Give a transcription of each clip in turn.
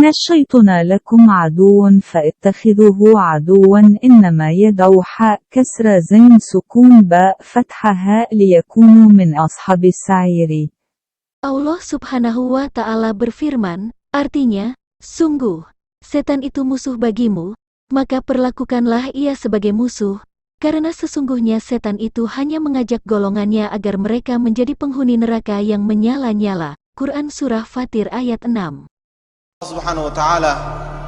إن الشيطان لكم عدو فاتخذوه عدوا إنما يدعو حاء كسر زين سكون باء فتح هاء ليكونوا من أصحاب السعير. Allah Subhanahu wa Ta'ala berfirman, artinya, sungguh, setan itu musuh bagimu, maka perlakukanlah ia sebagai musuh, karena sesungguhnya setan itu hanya mengajak golongannya agar mereka menjadi penghuni neraka yang menyala-nyala. Quran Surah Fatir ayat 6. Allah Subhanahu wa Ta'ala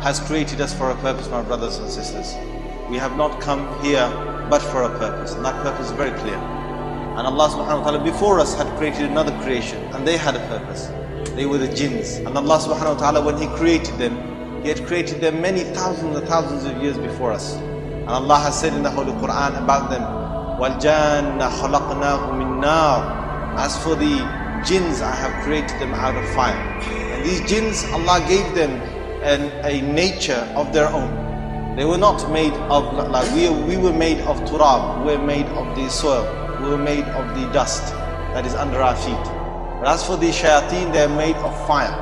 has created us for a purpose, my brothers and sisters. We have not come here but for a purpose, and that purpose is very clear. And Allah Subhanahu wa Ta'ala before us had created another creation, and they had a purpose. They were the jinns. And Allah Subhanahu wa Ta'ala, when He created them, He had created them many thousands and thousands of years before us. And Allah has said in the Holy Qur'an about them, وَالْجَانَّ خَلَقْنَاهُ مِن نَارٍ. As for the jinns, I have created them out of fire. And these jinns, Allah gave them a nature of their own. They were not made of, like we were made of turab, we were made of the soil, we were made of the dust that is under our feet. But as for the shayateen, they are made of fire.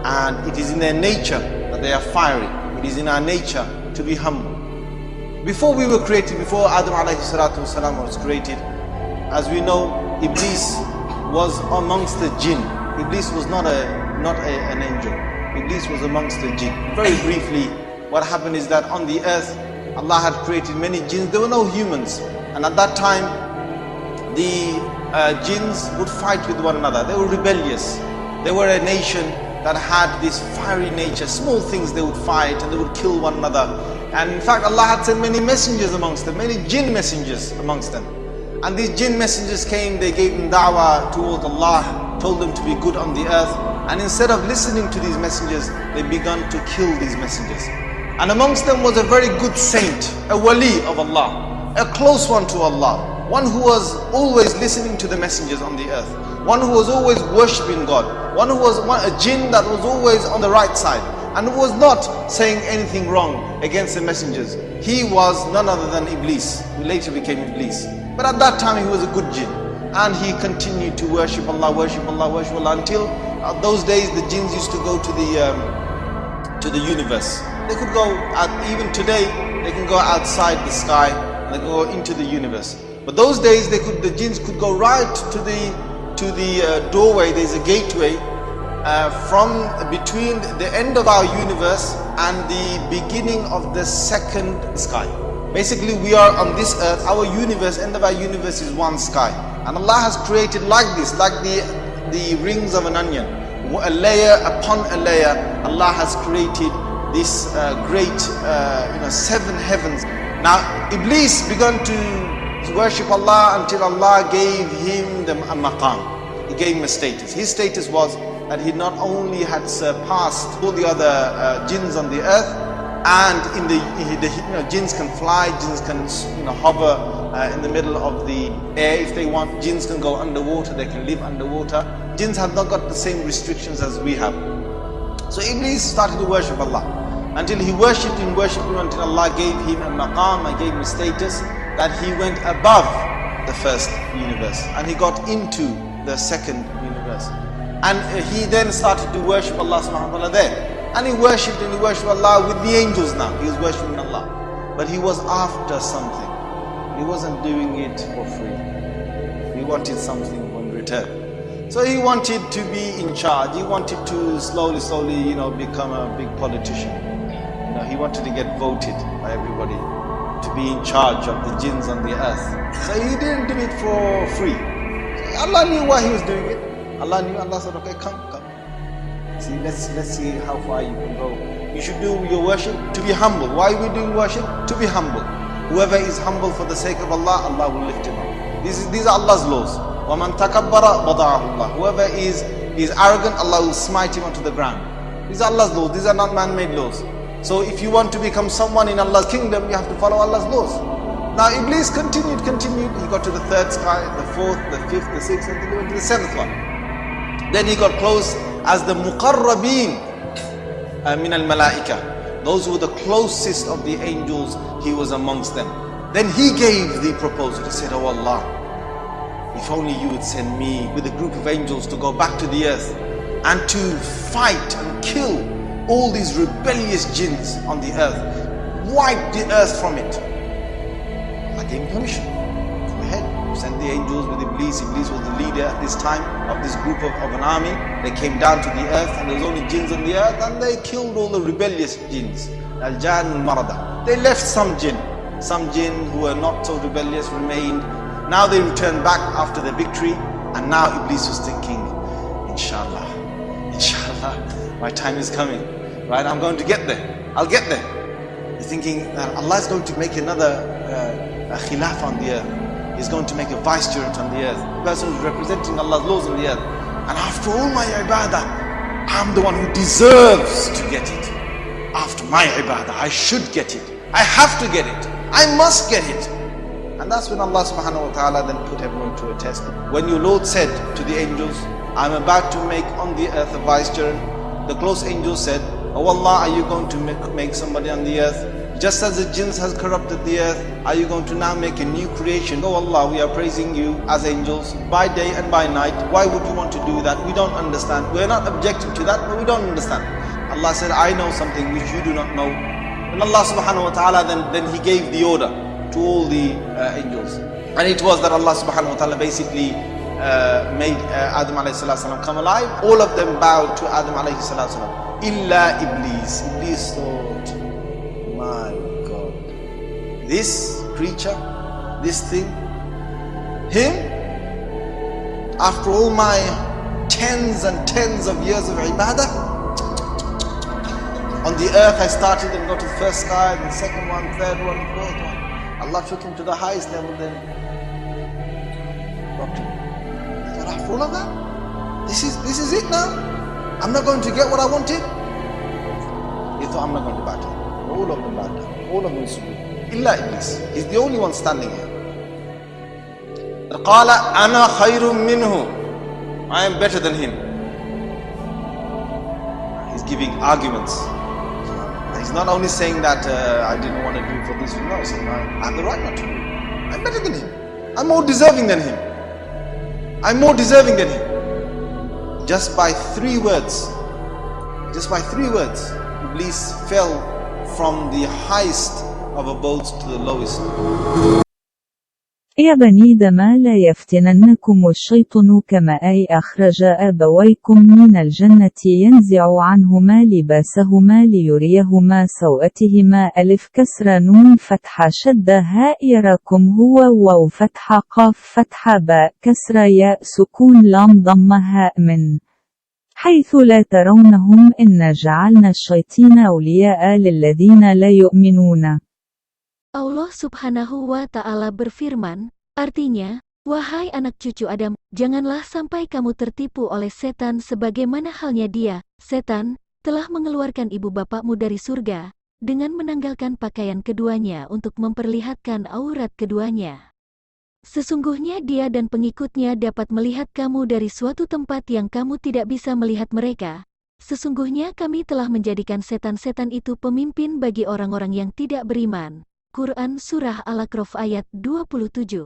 And it is in their nature that they are fiery. It is in our nature to be humble. Before we were created, before Adam alayhi salatu wasalam was created, as we know, Iblis was amongst the jinn. Iblis was not an angel. Iblis was amongst the jinn. Very briefly, what happened is that on the earth, Allah had created many jinns. There were no humans. And at that time, the jinns would fight with one another. They were rebellious. They were a nation that had this fiery nature. Small things they would fight and they would kill one another. And in fact, Allah had sent many messengers amongst them, many jinn messengers amongst them. And these jinn messengers came, they gave them da'wah towards Allah, told them to be good on the earth. And instead of listening to these messengers, they began to kill these messengers. And amongst them was a very good saint, a wali of Allah, a close one to Allah, one who was always listening to the messengers on the earth, one who was always worshipping God, one who was a jinn that was always on the right side, and who was not saying anything wrong against the messengers. He was none other than Iblis, who later became Iblis. But at that time he was a good jinn, and he continued to worship Allah, worship Allah, worship Allah, until those days the jinns used to go to the universe. They could go out, even today they can go outside the sky and they go into the universe. But those days the jinns could go right to the doorway. There's a gateway from between the end of our universe and the beginning of the second sky. Basically, we are on this earth, our universe, end of our universe is one sky. And Allah has created like this, like the rings of an onion, a layer upon a layer. Allah has created this great, 7 heavens. Now, Iblis began to worship Allah until Allah gave him a maqam. He gave him a status. His status was that he not only had surpassed all the other jinns on the earth, and jinns can fly, jinns can hover in the middle of the air if they want. Jinns can go underwater, they can live underwater. Jinns have not got the same restrictions as we have. So Iblis started to worship Allah until he worshipped him until Allah gave him a maqam and gave him a status that he went above the first universe and he got into the second universe. And he then started to worship Allah subhanahu wa ta'ala there. And he worshipped Allah with the angels now. He was worshipping Allah. But he was after something. He wasn't doing it for free. He wanted something in return. So he wanted to be in charge. He wanted to slowly, become a big politician. He wanted to get voted by everybody to be in charge of the jinns on the earth. So he didn't do it for free. Allah knew why he was doing it. Allah knew. Allah said, okay, come. See, let's see how far you can go. You should do your worship to be humble. Why are we doing worship? To be humble. Whoever is humble for the sake of Allah, Allah will lift him up. These are Allah's laws. وَمَنْ تَكَبَّرَ وَضَعَهُ اللَّهُ. Whoever is arrogant, Allah will smite him onto the ground. These are Allah's laws. These are not man-made laws. So if you want to become someone in Allah's kingdom, you have to follow Allah's laws. Now Iblis continued. He got to the third sky, the fourth, the fifth, the sixth, and he went to the seventh one. Then he got close as the muqarrabeen min al-malaika. Those who were the closest of the angels, he was amongst them. Then he gave the proposal. He said, oh Allah, if only you would send me with a group of angels to go back to the earth and to fight and kill all these rebellious jinns on the earth, wipe the earth from it. Allah gave him permission. Go ahead, send the angels with Iblis. Iblis was the leader at this time of this group of an army. They came down to the earth, and there was only jinns on the earth, and they killed all the rebellious jinns. Al-Jan al-Marada. They left some jinn who were not so rebellious remained. Now they returned back after the victory, and now Iblis was thinking, Inshallah, my time is coming, right? I'm going to get there. I'll get there. He's thinking that Allah is going to make another Khalifah on the earth. He's going to make a vicegerent on the earth, a person who's representing Allah's laws on the earth. And after all my ibadah, I'm the one who deserves to get it. After my ibadah, I should get it. I have to get it. I must get it. And that's when Allah subhanahu wa ta'ala then put everyone to a test. When your Lord said to the angels, I'm about to make on the earth a vicegerent, the close angels said, Oh Allah, are you going to make somebody on the earth? Just as the jinns has corrupted the earth, are you going to now make a new creation? Oh Allah, we are praising you as angels by day and by night. Why would you want to do that? We don't understand. We're not objecting to that, but we don't understand. Allah said, I know something which you do not know. And Allah subhanahu wa ta'ala then He gave the order to all the angels. And it was that Allah subhanahu wa ta'ala basically made Adam alayhi salam come alive. All of them bowed to Adam alayhi salam. Illa Iblis. Iblis thought, my God, this creature, this thing, him, after all my tens and tens of years of ibadah, on the earth I started and got to the first sky, then second one, third one, fourth one. Allah took him to the highest level, then dropped him. I thought, after all of that, this is it now. I'm not going to get what I wanted. He thought, I'm not going to bow down. All of them bowed down. All of them sujood. Illa Iblis. He's the only one standing here. قَالَ أَنَا خَيْرٌ مِّنْهُ. I am better than him. He's giving arguments. He's not only saying that I didn't want to do it for this, no, he's saying I have the right not to do it. I'm better than him. I'm more deserving than him. I'm more deserving than him. Just by 3 words, Iblis fell from the highest of abodes to the lowest. يا بني آدم لا يفتننكم الشيطان كما أخرج أبويكم من الجنة ينزع عنهما لباسهما ليريهما سوءتهما ألف كسر نون فتح شد هاء يراكم هو واو فتح قاف فتح باء كسر ياء سكون لام ضم هاء من حيث لا ترونهم إن جعلنا الشياطين أولياء للذين لا يؤمنون. Allah subhanahu wa ta'ala berfirman, artinya, wahai anak cucu Adam, janganlah sampai kamu tertipu oleh setan sebagaimana halnya dia, setan, telah mengeluarkan ibu bapakmu dari surga, dengan menanggalkan pakaian keduanya untuk memperlihatkan aurat keduanya. Sesungguhnya dia dan pengikutnya dapat melihat kamu dari suatu tempat yang kamu tidak bisa melihat mereka. Sesungguhnya kami telah menjadikan setan-setan itu pemimpin bagi orang-orang yang tidak beriman. Qur'an Surah Al-A'raf ayat 27.